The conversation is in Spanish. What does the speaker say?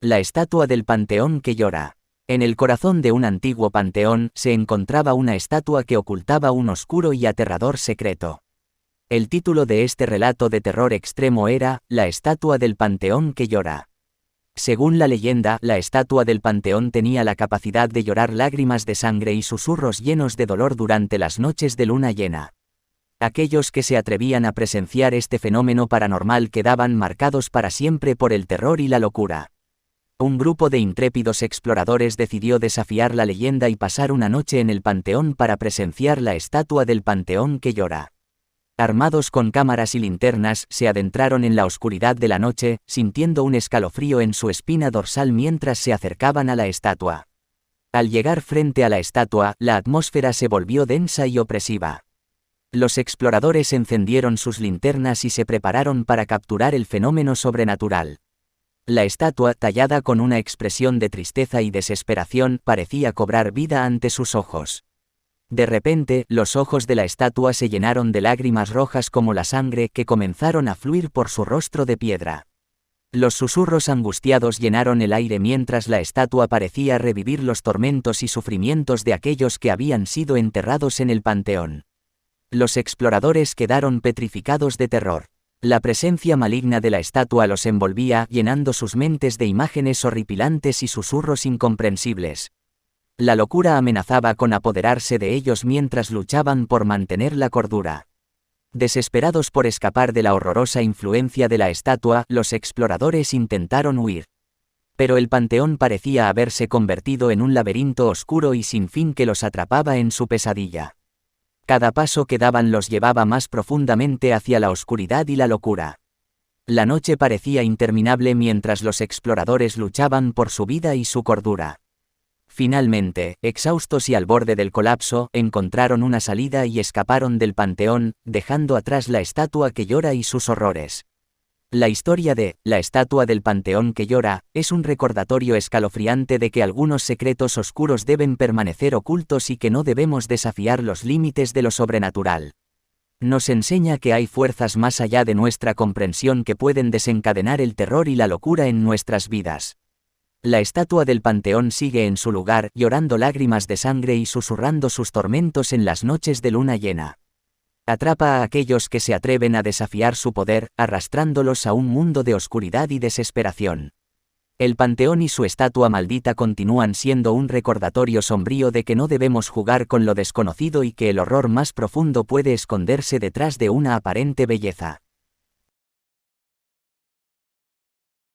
La estatua del Panteón que llora. En el corazón de un antiguo panteón se encontraba una estatua que ocultaba un oscuro y aterrador secreto. El título de este relato de terror extremo era La estatua del Panteón que llora. Según la leyenda, la estatua del Panteón tenía la capacidad de llorar lágrimas de sangre y susurros llenos de dolor durante las noches de luna llena. Aquellos que se atrevían a presenciar este fenómeno paranormal quedaban marcados para siempre por el terror y la locura. Un grupo de intrépidos exploradores decidió desafiar la leyenda y pasar una noche en el panteón para presenciar la estatua del Panteón que llora. Armados con cámaras y linternas, se adentraron en la oscuridad de la noche, sintiendo un escalofrío en su espina dorsal mientras se acercaban a la estatua. Al llegar frente a la estatua, la atmósfera se volvió densa y opresiva. Los exploradores encendieron sus linternas y se prepararon para capturar el fenómeno sobrenatural. La estatua, tallada con una expresión de tristeza y desesperación, parecía cobrar vida ante sus ojos. De repente, los ojos de la estatua se llenaron de lágrimas rojas como la sangre que comenzaron a fluir por su rostro de piedra. Los susurros angustiados llenaron el aire mientras la estatua parecía revivir los tormentos y sufrimientos de aquellos que habían sido enterrados en el panteón. Los exploradores quedaron petrificados de terror. La presencia maligna de la estatua los envolvía, llenando sus mentes de imágenes horripilantes y susurros incomprensibles. La locura amenazaba con apoderarse de ellos mientras luchaban por mantener la cordura. Desesperados por escapar de la horrorosa influencia de la estatua, los exploradores intentaron huir. Pero el panteón parecía haberse convertido en un laberinto oscuro y sin fin que los atrapaba en su pesadilla. Cada paso que daban los llevaba más profundamente hacia la oscuridad y la locura. La noche parecía interminable mientras los exploradores luchaban por su vida y su cordura. Finalmente, exhaustos y al borde del colapso, encontraron una salida y escaparon del panteón, dejando atrás la estatua que llora y sus horrores. La historia de La estatua del Panteón que llora es un recordatorio escalofriante de que algunos secretos oscuros deben permanecer ocultos y que no debemos desafiar los límites de lo sobrenatural. Nos enseña que hay fuerzas más allá de nuestra comprensión que pueden desencadenar el terror y la locura en nuestras vidas. La estatua del panteón sigue en su lugar, llorando lágrimas de sangre y susurrando sus tormentos en las noches de luna llena. Atrapa a aquellos que se atreven a desafiar su poder, arrastrándolos a un mundo de oscuridad y desesperación. El panteón y su estatua maldita continúan siendo un recordatorio sombrío de que no debemos jugar con lo desconocido y que el horror más profundo puede esconderse detrás de una aparente belleza.